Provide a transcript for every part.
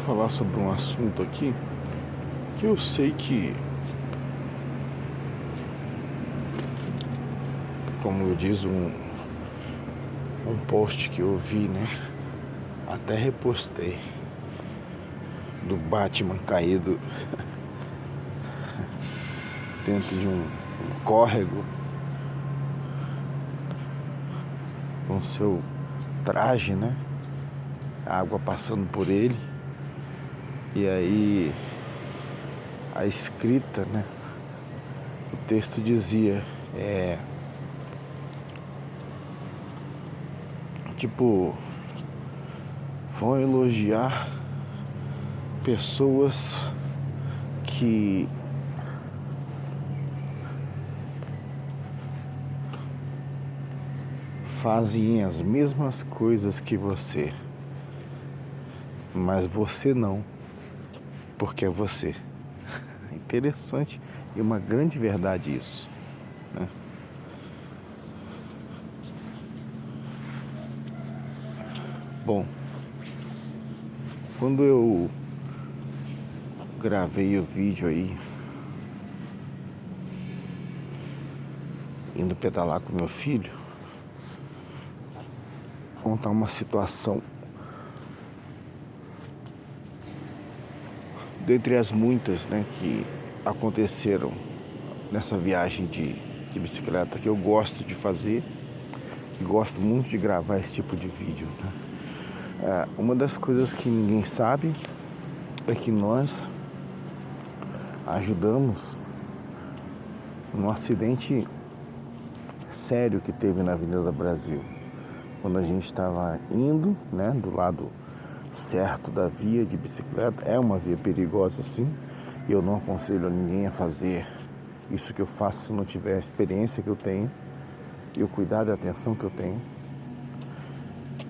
falar sobre um assunto aqui que eu sei que, como diz um post que eu vi, né? Até repostei, do Batman caído dentro de um córrego com seu traje, né? A água passando por ele. E aí a escrita, né? O texto dizia, tipo, vão elogiar pessoas que fazem as mesmas coisas que você, mas você não, porque é você. Interessante e uma grande verdade isso, né? Bom, quando eu gravei o vídeo aí, indo pedalar com meu filho, contar uma situação dentre as muitas, né, que aconteceram nessa viagem de bicicleta que eu gosto de fazer e gosto muito de gravar esse tipo de vídeo, né? Uma das coisas que ninguém sabe é que nós ajudamos num acidente sério que teve na Avenida Brasil, quando a gente estava indo, né, do lado certo da via de bicicleta. É uma via perigosa, sim, e eu não aconselho a ninguém a fazer isso que eu faço se não tiver a experiência que eu tenho e o cuidado e a atenção que eu tenho.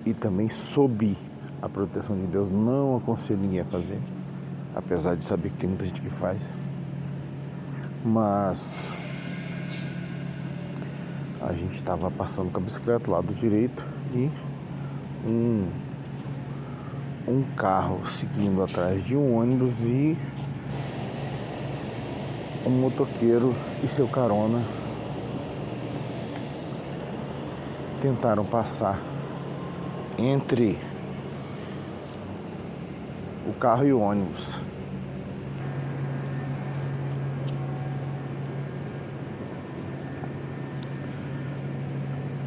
E também, sob a proteção de Deus, não aconselho ninguém a fazer, apesar de saber que tem muita gente que faz. Mas a gente estava passando com a bicicleta do lado direito e um carro seguindo atrás de um ônibus e um motoqueiro e seu carona tentaram passar entre o carro e o ônibus.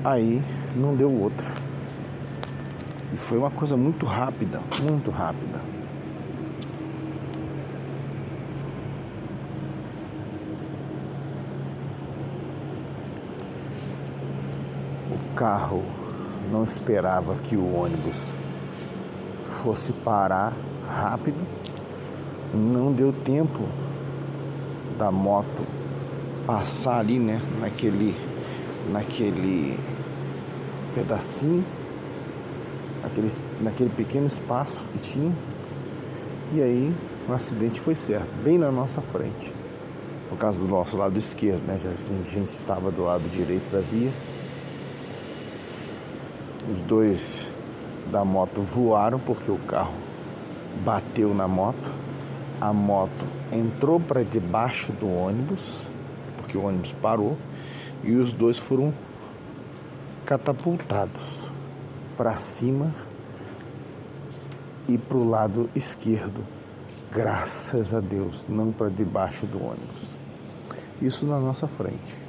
Aí não deu outra. E foi uma coisa muito rápida, muito rápida. O carro não esperava que o ônibus fosse parar rápido. Não deu tempo da moto passar ali, né, naquele pedacinho, naquele pequeno espaço que tinha. E aí o acidente foi certo, bem na nossa frente. No caso do nosso lado esquerdo, né? Já a gente estava do lado direito da via. Os dois da moto voaram porque o carro bateu na moto. A moto entrou para debaixo do ônibus, porque o ônibus parou, e os dois foram catapultados para cima e para o lado esquerdo, graças a Deus, não para debaixo do ônibus. Isso na nossa frente.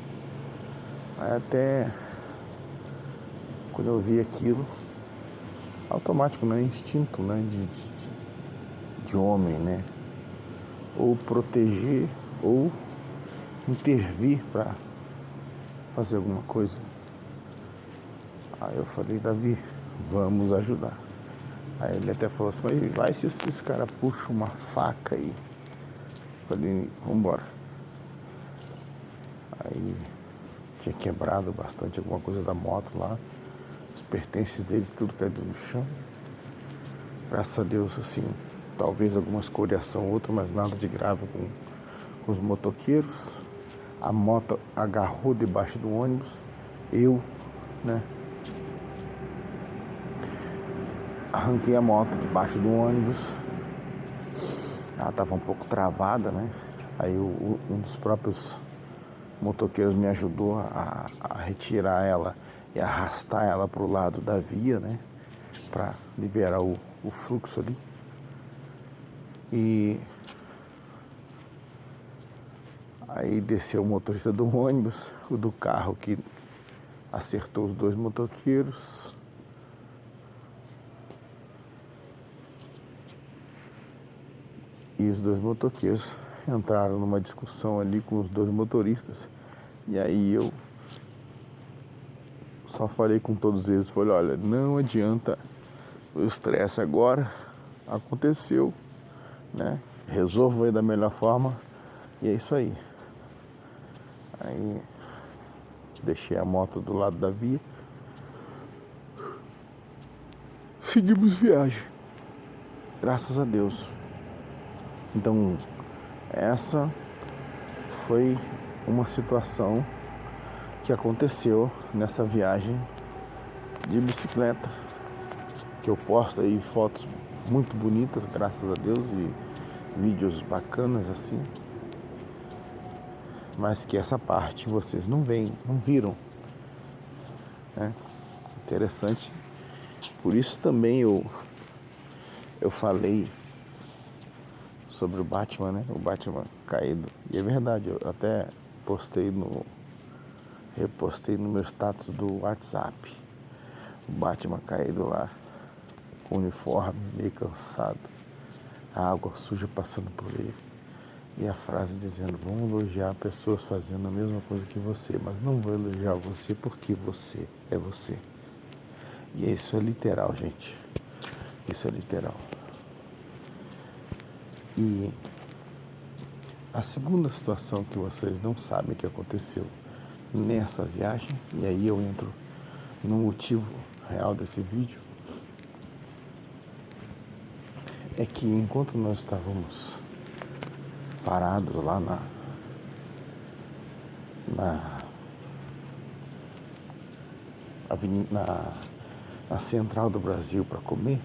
Aí até quando eu vi aquilo, automático, né? Instinto, né? De homem, né? Ou proteger ou intervir para fazer alguma coisa. Aí eu falei, Davi, vamos ajudar. Aí ele até falou assim, mas vai se esse cara puxa uma faca aí. Falei, vambora. Aí tinha quebrado bastante alguma coisa da moto lá. Os pertences deles, tudo caído no chão. Graças a Deus, assim, talvez alguma escoriação ou outra, mas nada de grave com os motoqueiros. A moto agarrou debaixo do ônibus. Eu, né, arranquei a moto debaixo do ônibus ela estava um pouco travada, né? Aí um dos próprios motoqueiros me ajudou a retirar ela e arrastar ela para o lado da via, né? Para liberar o fluxo ali. E aí desceu o motorista do ônibus, o do carro que acertou os dois motoqueiros. E os dois motoqueiros entraram numa discussão ali com os dois motoristas. E aí eu só falei com todos eles, falei, olha, não adianta o estresse agora, aconteceu, né? Resolvo aí da melhor forma e é isso aí. Aí deixei a moto do lado da via. Seguimos viagem. Graças a Deus. Então, essa foi uma situação que aconteceu nessa viagem de bicicleta, que eu posto aí fotos muito bonitas, graças a Deus, e vídeos bacanas assim, mas que essa parte vocês não viram, né? Interessante. Por isso também eu falei sobre o Batman, né? O Batman caído. E é verdade, eu até repostei no meu status do WhatsApp. O Batman caído lá, com o uniforme, meio cansado. A água suja passando por ele. E a frase dizendo, vamos elogiar pessoas fazendo a mesma coisa que você, mas não vou elogiar você porque você é você. E isso é literal, gente. Isso é literal. E a segunda situação que vocês não sabem que aconteceu nessa viagem, e aí eu entro no motivo real desse vídeo, é que enquanto nós estávamos parados lá na Central do Brasil para comer,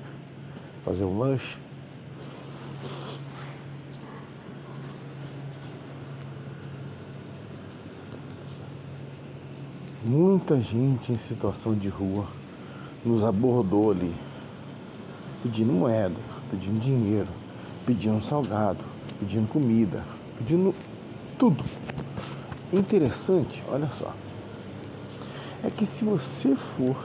fazer um lanche, muita gente em situação de rua nos abordou ali, pedindo moeda, pedindo dinheiro, pedindo salgado, pedindo comida, pedindo tudo. Interessante, olha só, é que se você for,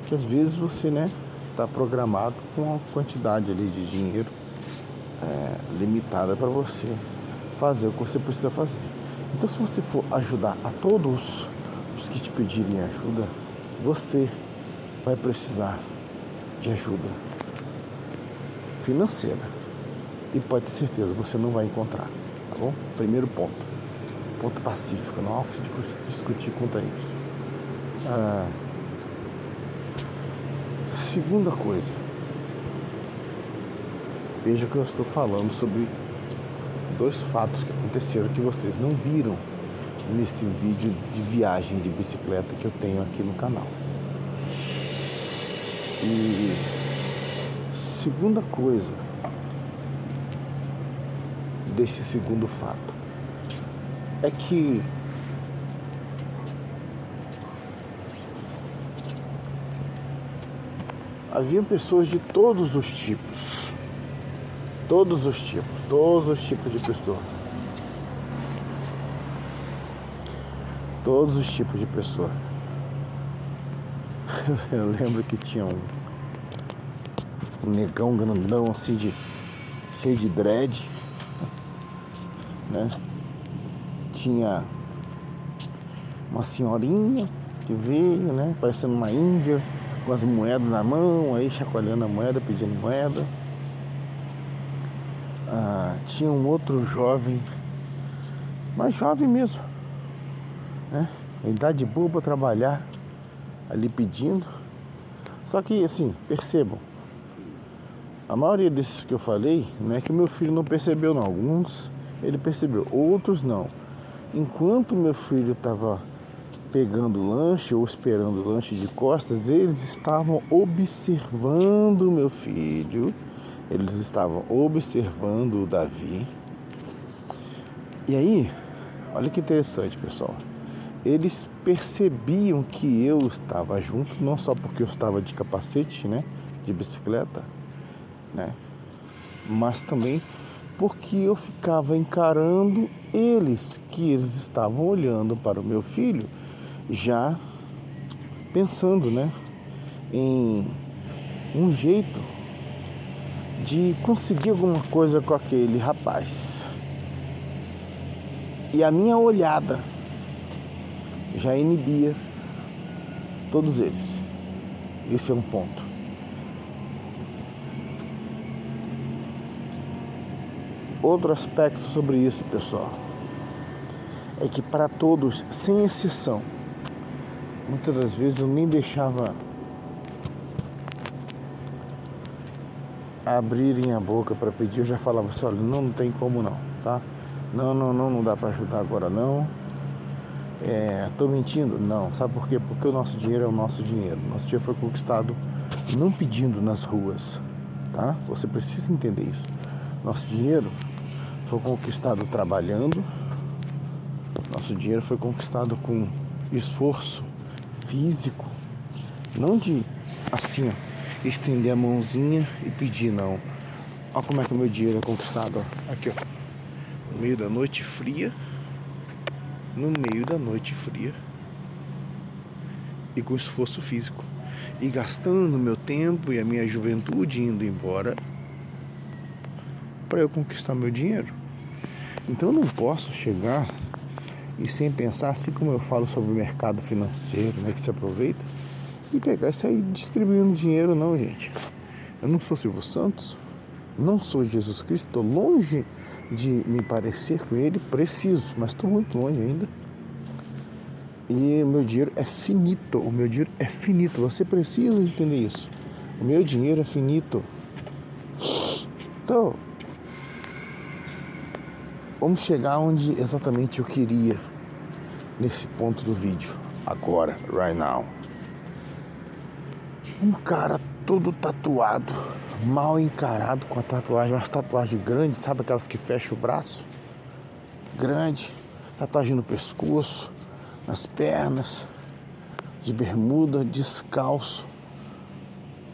que às vezes você, né, está programado com uma quantidade ali de dinheiro limitada para você fazer o que você precisa fazer. Então, se você for ajudar a todos os que te pedirem ajuda, você vai precisar de ajuda financeira. E pode ter certeza, você não vai encontrar, tá bom? Primeiro ponto. Ponto pacífico, não há que se discutir quanto a isso. Segunda coisa. Veja que eu estou falando sobre dois fatos que aconteceram que vocês não viram nesse vídeo de viagem de bicicleta que eu tenho aqui no canal. E segunda coisa desse segundo fato é que haviam pessoas de todos os tipos de pessoa. Todos os tipos de pessoa. Eu lembro que tinha um negão grandão assim, cheio de dread, né? Tinha uma senhorinha que veio, né, parecendo uma índia, com as moedas na mão, aí chacoalhando a moeda, pedindo moeda. Tinha um outro jovem, mais jovem mesmo, né? Idade boa para trabalhar, ali pedindo. Só que assim, percebam, a maioria desses que eu falei, não é que meu filho não percebeu não. Alguns ele percebeu, outros não. Enquanto meu filho estava pegando lanche ou esperando o lanche de costas, eles estavam observando meu filho Eles estavam observando o Davi. E aí, olha que interessante, pessoal. Eles percebiam que eu estava junto, não só porque eu estava de capacete, né, de bicicleta, né, mas também porque eu ficava encarando eles, que eles estavam olhando para o meu filho, já pensando, né, em um jeito de conseguir alguma coisa com aquele rapaz. E a minha olhada já inibia todos eles. Esse é um ponto. Outro aspecto sobre isso, pessoal, é que para todos, sem exceção, muitas das vezes eu nem deixava abrirem a boca para pedir, eu já falava assim, olha, não tem como não, tá? Não dá para ajudar agora não. Tô mentindo? Não. Sabe por quê? Porque o nosso dinheiro é o nosso dinheiro. Nosso dinheiro foi conquistado não pedindo nas ruas, tá? Você precisa entender isso. Nosso dinheiro foi conquistado trabalhando. Nosso dinheiro foi conquistado com esforço físico, não de assim, ó, estender a mãozinha e pedir, não. Olha como é que o meu dinheiro é conquistado, ó. Aqui, ó, no meio da noite fria, e com esforço físico, e gastando meu tempo e a minha juventude indo embora para eu conquistar meu dinheiro. Então eu não posso chegar e sem pensar, assim como eu falo sobre o mercado financeiro, né, que se aproveita, e pegar e sair distribuindo dinheiro, não, gente. Eu não sou Silvio Santos, não sou Jesus Cristo, estou longe de me parecer com ele, preciso, mas estou muito longe ainda. E o meu dinheiro é finito, você precisa entender isso. O meu dinheiro é finito. Então, vamos chegar onde exatamente eu queria nesse ponto do vídeo, agora, right now. Um cara todo tatuado, mal encarado com a tatuagem, umas tatuagens grandes, sabe aquelas que fecham o braço? Grande, tatuagem no pescoço, nas pernas, de bermuda, descalço,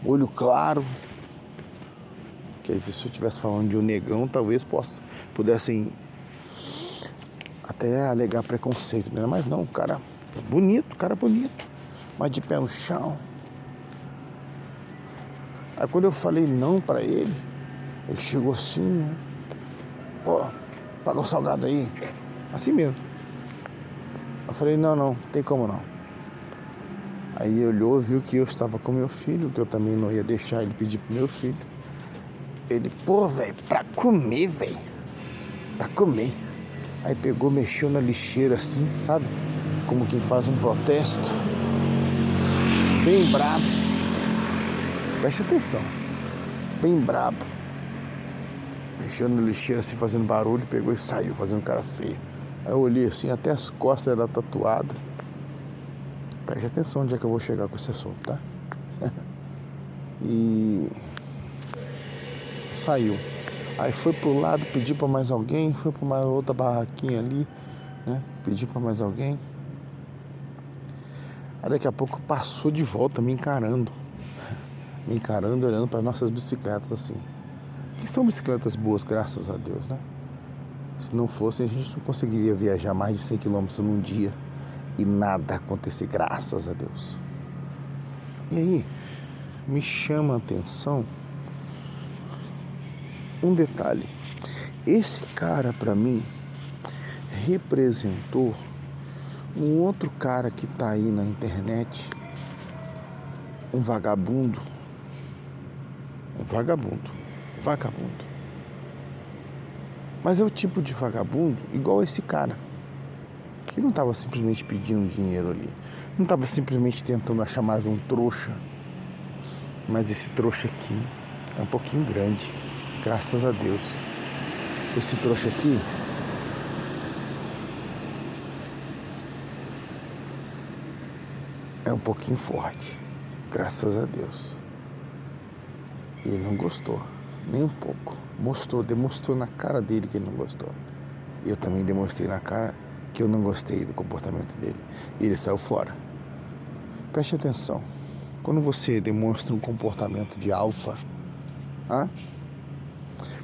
olho claro. Quer dizer, se eu estivesse falando de um negão, talvez pudessem até alegar preconceito, né? Mas não, cara bonito, mas de pé no chão. Aí quando eu falei não pra ele, ele chegou assim, né? Pô, paga o salgado aí. Assim mesmo. Eu falei, não, tem como não. Aí ele olhou, viu que eu estava com meu filho, que eu também não ia deixar ele pedir pro meu filho. Ele, pô, velho, pra comer. Aí pegou, mexeu na lixeira assim, sabe? Como quem faz um protesto. Bem brabo. Preste atenção. Bem brabo. Mexeu na lixeira assim, fazendo barulho, pegou e saiu, fazendo cara feia. Aí eu olhei assim, até as costas eram tatuadas. Preste atenção onde é que eu vou chegar com esse assunto, tá? E saiu. Aí foi pro lado, pediu pra mais alguém, foi pra uma outra barraquinha ali, né? Pediu pra mais alguém. Aí daqui a pouco passou de volta, me encarando, olhando para nossas bicicletas assim. Que são bicicletas boas, graças a Deus, né? Se não fossem, a gente não conseguiria viajar mais de 100 km num dia e nada acontecer, graças a Deus. E aí, me chama a atenção um detalhe. Esse cara, para mim, representou um outro cara que tá aí na internet, um vagabundo. Mas é o tipo de vagabundo igual esse cara, que não estava simplesmente pedindo dinheiro ali, não estava simplesmente tentando achar mais um trouxa, mas esse trouxa aqui é um pouquinho grande, graças a Deus. Esse trouxa aqui é um pouquinho forte, graças a Deus. E ele não gostou. Nem um pouco. Demonstrou na cara dele que ele não gostou. E eu também demonstrei na cara que eu não gostei do comportamento dele. E ele saiu fora. Preste atenção. Quando você demonstra um comportamento de alfa,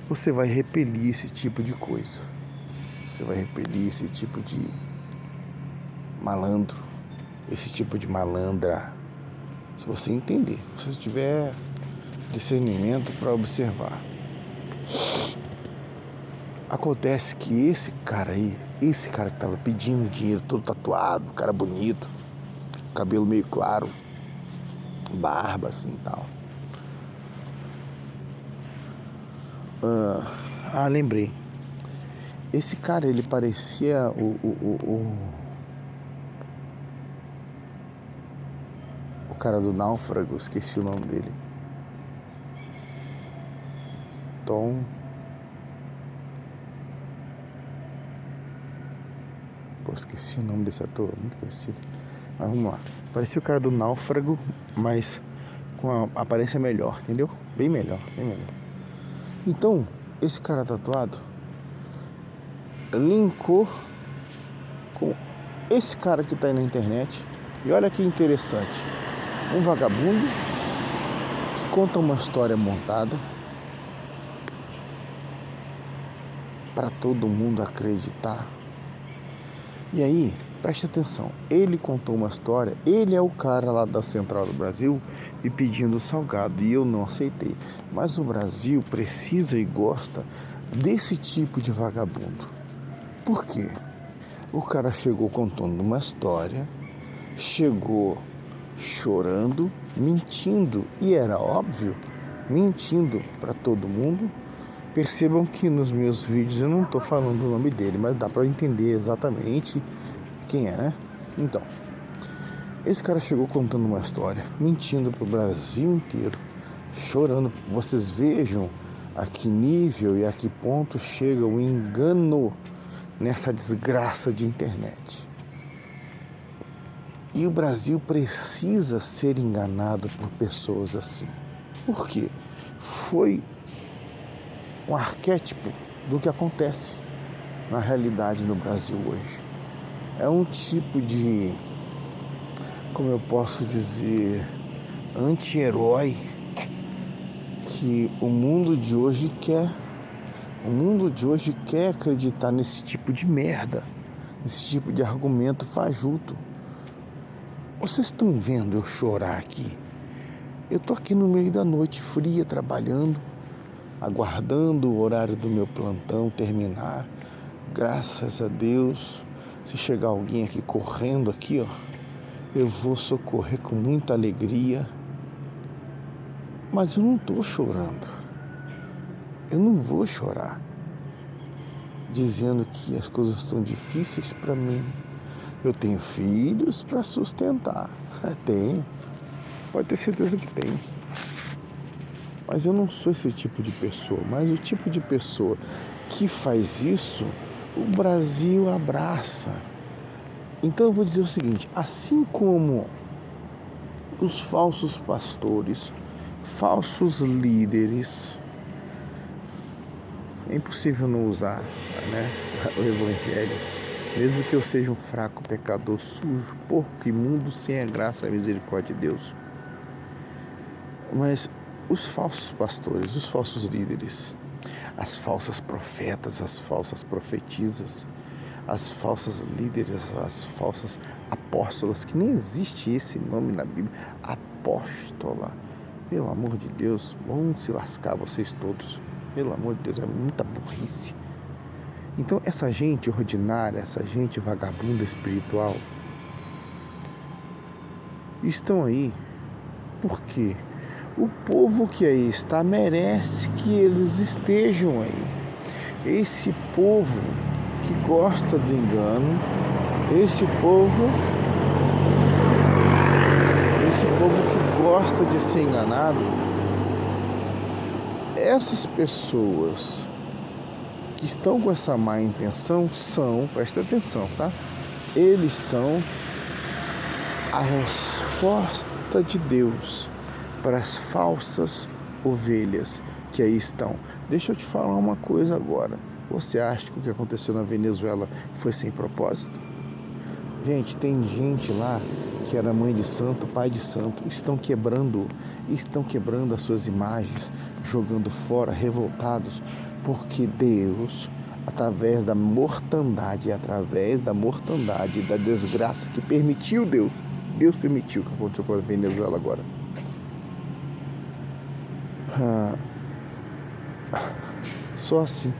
você vai repelir esse tipo de coisa. Você vai repelir esse tipo de malandro, esse tipo de malandra. Se você entender, se você tiver discernimento para observar. Acontece que esse cara que estava pedindo dinheiro, todo tatuado, cara bonito, cabelo meio claro, barba assim e tal. Lembrei. Esse cara, ele parecia o cara do Náufrago, esqueci o nome dele. Tom. Esqueci o nome desse ator, muito conhecido. Mas vamos lá. Parecia o cara do Náufrago, mas com a aparência melhor, entendeu? Bem melhor. Então, esse cara tatuado linkou com esse cara que tá aí na internet. E olha que interessante. Um vagabundo que conta uma história montada para todo mundo acreditar. E aí, preste atenção, ele contou uma história, ele é o cara lá da Central do Brasil me pedindo salgado e eu não aceitei. Mas o Brasil precisa e gosta desse tipo de vagabundo. Por quê? O cara chegou contando uma história, chegou chorando, mentindo, e era óbvio, mentindo para todo mundo. Percebam que nos meus vídeos eu não estou falando o nome dele, mas dá para entender exatamente quem é, né? Então, esse cara chegou contando uma história, mentindo para o Brasil inteiro, chorando. Vocês vejam a que nível e a que ponto chega o engano nessa desgraça de internet. E o Brasil precisa ser enganado por pessoas assim. Por quê? Foi um arquétipo do que acontece na realidade no Brasil hoje. É um tipo de, como eu posso dizer, anti-herói que o mundo de hoje quer. O mundo de hoje quer acreditar nesse tipo de merda, nesse tipo de argumento fajuto. Vocês estão vendo eu chorar aqui? Eu tô aqui no meio da noite fria trabalhando, aguardando o horário do meu plantão terminar. Graças a Deus, se chegar alguém aqui correndo aqui, eu vou socorrer com muita alegria. Mas eu não estou chorando. Eu não vou chorar dizendo que as coisas estão difíceis para mim. Eu tenho filhos para sustentar. Tenho. Pode ter certeza que tenho. Mas eu não sou esse tipo de pessoa. Mas o tipo de pessoa que faz isso, o Brasil abraça. Então eu vou dizer o seguinte: assim como os falsos pastores, falsos líderes, é impossível não usar, o evangelho, mesmo que eu seja um fraco pecador, sujo, porco, imundo, sem a graça e a misericórdia de Deus. Mas os falsos pastores, os falsos líderes, as falsas profetas, as falsas profetisas, as falsas líderes, as falsas apóstolas, que nem existe esse nome na Bíblia, apóstola, pelo amor de Deus, vão se lascar vocês todos, pelo amor de Deus, é muita burrice. Então essa gente ordinária, essa gente vagabunda espiritual, estão aí porque o povo que aí está merece que eles estejam aí. Esse povo que gosta do engano, esse povo que gosta de ser enganado, essas pessoas que estão com essa má intenção são, presta atenção, tá? Eles são a resposta de Deus para as falsas ovelhas que aí estão. Deixa eu te falar uma coisa agora. Você acha que o que aconteceu na Venezuela foi sem propósito? Gente, tem gente lá que era mãe de santo, pai de santo, estão quebrando as suas imagens, jogando fora, revoltados, porque Deus, através da mortandade, da desgraça que permitiu Deus permitiu o que aconteceu com a Venezuela agora. Só assim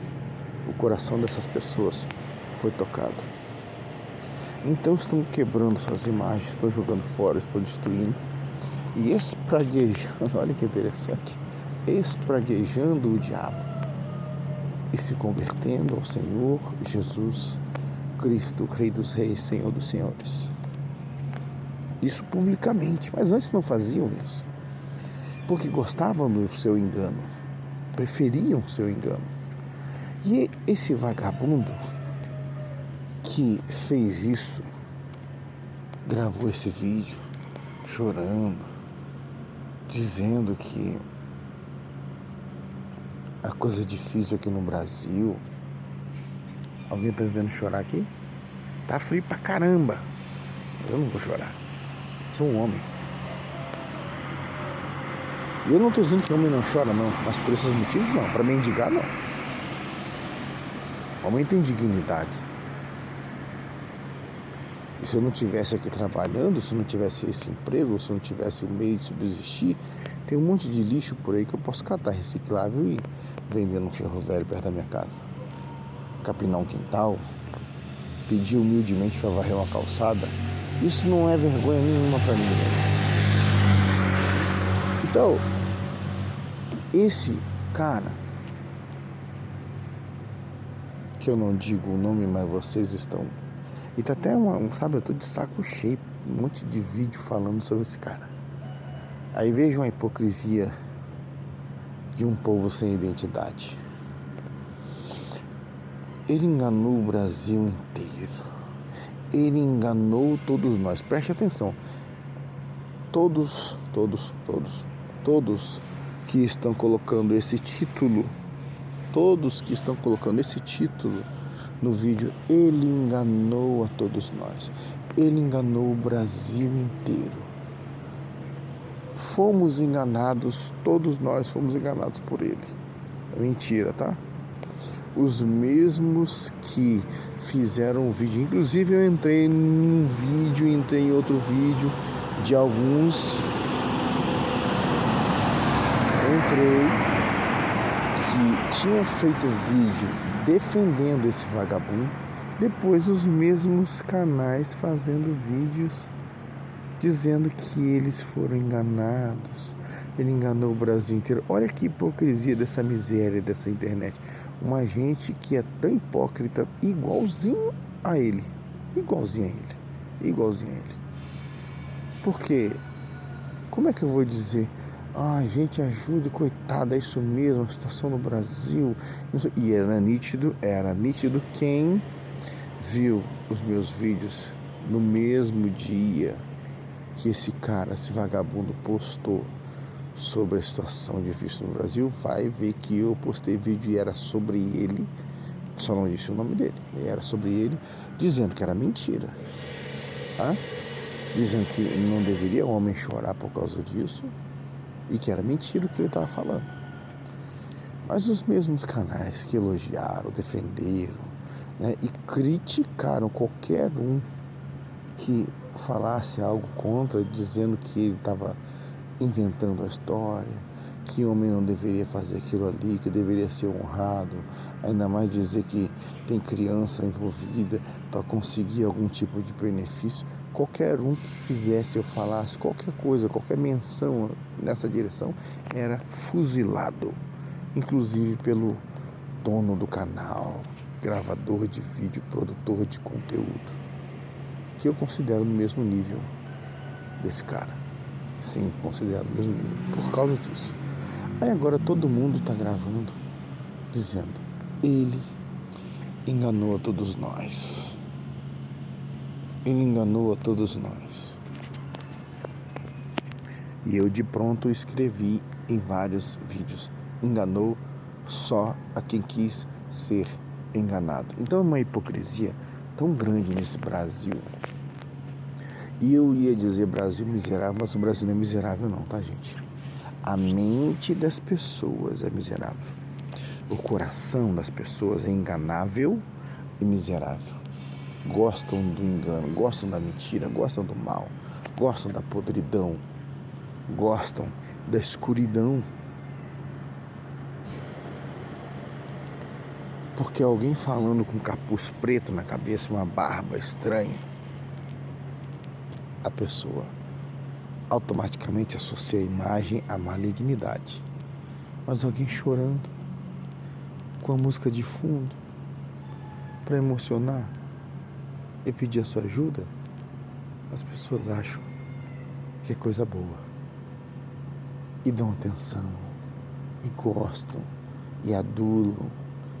o coração dessas pessoas foi tocado. Então estão quebrando suas imagens, estão jogando fora, estão destruindo e espraguejando, olha que interessante, espraguejando o diabo e se convertendo ao Senhor Jesus Cristo, Rei dos Reis, Senhor dos Senhores. Isso publicamente, mas antes não faziam isso, porque gostavam do seu engano, preferiam o seu engano. E esse vagabundo que fez isso, gravou esse vídeo chorando, dizendo que a coisa difícil aqui no Brasil. Alguém tá me vendo chorar aqui? Tá frio pra caramba. Eu não vou chorar. Sou um homem. E eu não tô dizendo que homem não chora, não. Mas por esses motivos, não. Pra mendigar, não. Homem tem dignidade. E se eu não estivesse aqui trabalhando, se eu não tivesse esse emprego, se eu não tivesse o meio de subsistir, tem um monte de lixo por aí que eu posso catar reciclável e vender num ferro velho perto da minha casa. Capinar um quintal, pedir humildemente para varrer uma calçada, isso não é vergonha nenhuma para ninguém. Então, esse cara, que eu não digo o nome, mas vocês estão... E tá até sabe, eu tô de saco cheio, um monte de vídeo falando sobre esse cara. Aí vejam a hipocrisia de um povo sem identidade. Ele enganou o Brasil inteiro. Ele enganou todos nós. Preste atenção. Todos que estão colocando esse título, no vídeo, ele enganou a todos nós. Ele enganou o Brasil inteiro. Fomos enganados, todos nós fomos enganados por ele. É mentira, tá? Os mesmos que fizeram o vídeo, inclusive eu entrei num vídeo, entrei em outro vídeo de alguns, que tinham feito vídeo defendendo esse vagabundo, depois os mesmos canais fazendo vídeos dizendo que eles foram enganados. Ele enganou o Brasil inteiro. Olha que hipocrisia dessa miséria dessa internet. Uma gente que é tão hipócrita, igualzinho a ele. Porque, como é que eu vou dizer? Gente, ajude, coitada, é isso mesmo, a situação no Brasil. E era nítido quem viu os meus vídeos no mesmo dia que esse vagabundo postou sobre a situação difícil no Brasil, vai ver que eu postei vídeo e era sobre ele, só não disse o nome dele, era sobre ele, dizendo que era mentira, tá? Dizendo que não deveria o homem chorar por causa disso e que era mentira o que ele estava falando. Mas os mesmos canais que elogiaram, defenderam, né, e criticaram qualquer um que falasse algo contra, dizendo que ele estava inventando a história, que o homem não deveria fazer aquilo ali, que deveria ser honrado, ainda mais dizer que tem criança envolvida para conseguir algum tipo de benefício. Qualquer um que fizesse ou falasse qualquer coisa, qualquer menção nessa direção, era fuzilado, inclusive pelo dono do canal, gravador de vídeo, produtor de conteúdo, que eu considero no mesmo nível desse cara. Sim, considero no mesmo nível, por causa disso. Aí agora todo mundo está gravando, dizendo, ele enganou a todos nós. Ele enganou a todos nós. E eu de pronto escrevi em vários vídeos, enganou só a quem quis ser enganado. Então é uma hipocrisia tão grande nesse Brasil. E eu ia dizer Brasil miserável, mas o Brasil não é miserável não, tá, gente? A mente das pessoas é miserável. O coração das pessoas é enganável e miserável. Gostam do engano, gostam da mentira, gostam do mal, gostam da podridão, gostam da escuridão. Porque alguém falando com capuz preto na cabeça, uma barba estranha, a pessoa automaticamente associa a imagem à malignidade. Mas alguém chorando, com a música de fundo, para emocionar e pedir a sua ajuda, as pessoas acham que é coisa boa. E dão atenção, e gostam, e adulam,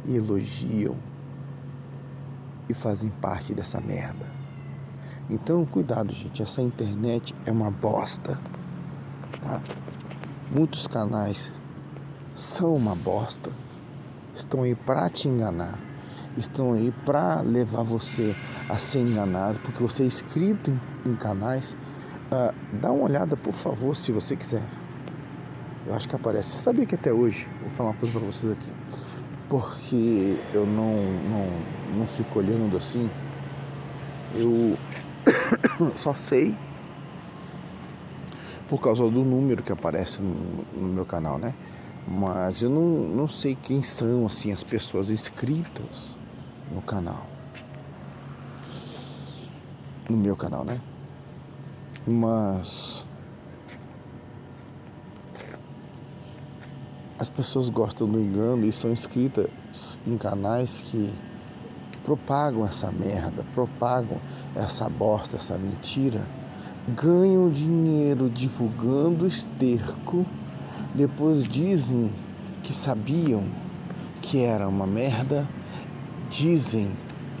e elogiam, e fazem parte dessa merda. Então, cuidado, gente, essa internet é uma bosta, tá? Muitos canais são uma bosta, estão aí para te enganar, estão aí para levar você a ser enganado, porque você é inscrito em canais. Dá uma olhada, por favor, se você quiser. Eu acho que aparece. Sabia que até hoje, vou falar uma coisa para vocês aqui, porque eu não fico olhando assim, eu só sei por causa do número que aparece no meu canal, né? Mas eu não sei quem são, assim, as pessoas inscritas no canal. No meu canal, né? Mas as pessoas gostam do engano e são inscritas em canais que propagam essa merda, propagam essa bosta, essa mentira, ganham dinheiro divulgando esterco, depois dizem que sabiam que era uma merda, dizem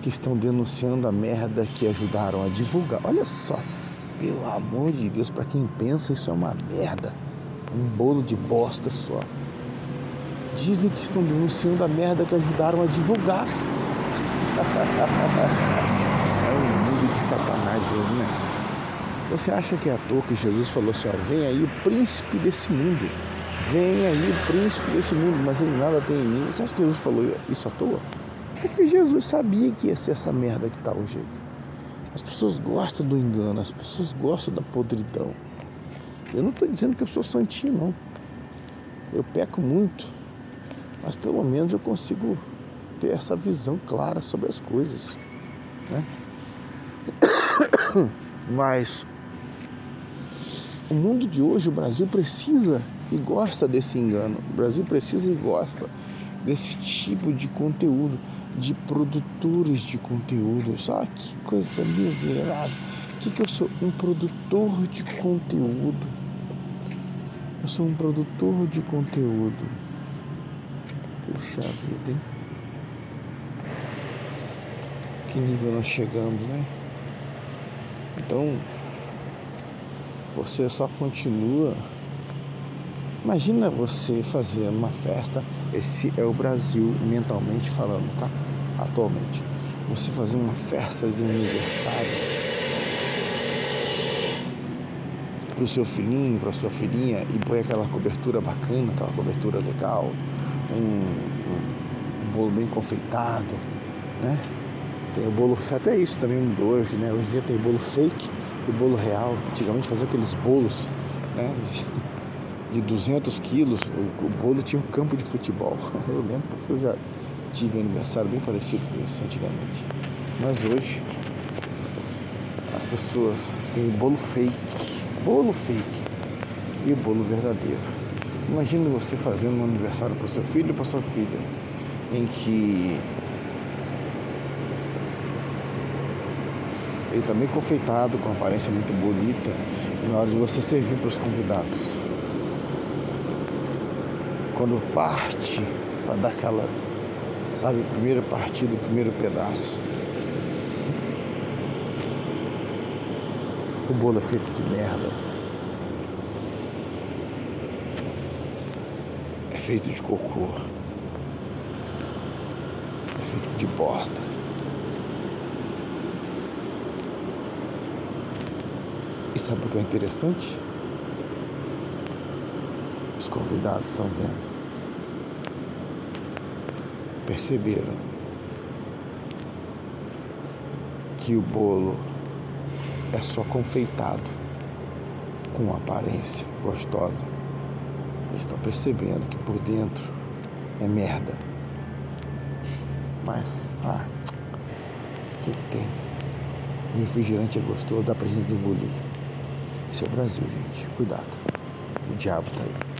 que estão denunciando a merda que ajudaram a divulgar. Olha só, pelo amor de Deus, para quem pensa isso é uma merda, um bolo de bosta só. Dizem que estão denunciando a merda que ajudaram a divulgar. É um mundo de Satanás mesmo, né? Você acha que é à toa que Jesus falou assim, ó, vem aí o príncipe desse mundo, vem aí o príncipe desse mundo, mas ele nada tem em mim. Você acha que Jesus falou isso à toa? Porque Jesus sabia que ia ser essa merda que tá hoje. As pessoas gostam do engano, as pessoas gostam da podridão. Eu não estou dizendo que eu sou santinho, não. Eu peco muito, mas pelo menos eu consigo ter essa visão clara sobre as coisas, né? Mas o mundo de hoje, o Brasil precisa e gosta desse engano. O Brasil precisa e gosta desse tipo de conteúdo, de produtores de conteúdo. Sabe que coisa miserável? O que eu sou? Um produtor de conteúdo. Eu sou um produtor de conteúdo. Puxa vida, hein? Que nível nós chegamos, né? Então, você só continua. Imagina você fazer uma festa. Esse é o Brasil mentalmente falando, tá? Atualmente. Você fazer uma festa de aniversário pro seu filhinho, pra sua filhinha, e põe aquela cobertura bacana, aquela cobertura legal, um bolo bem confeitado, né? Tem o bolo, até isso também mudou hoje, né? Hoje em dia tem bolo fake e bolo real. Antigamente faziam aqueles bolos, né? De 200 quilos, o bolo tinha um campo de futebol. Eu lembro porque eu já tive um aniversário bem parecido com isso antigamente. Mas hoje as pessoas têm o bolo fake e o bolo verdadeiro. Imagina você fazendo um aniversário para o seu filho e para sua filha, em que ele está bem confeitado, com uma aparência muito bonita, e na hora de você servir para os convidados, quando parte para dar aquela, sabe, primeira partida, primeiro pedaço, o bolo é feito de merda. É feito de cocô, é feito de bosta. E sabe o que é interessante? Os convidados estão vendo. Perceberam que o bolo é só confeitado com uma aparência gostosa. Eles estão percebendo que por dentro é merda. Mas, o que tem? O refrigerante é gostoso, dá pra gente engolir. Esse é o Brasil, gente. Cuidado. O diabo tá aí.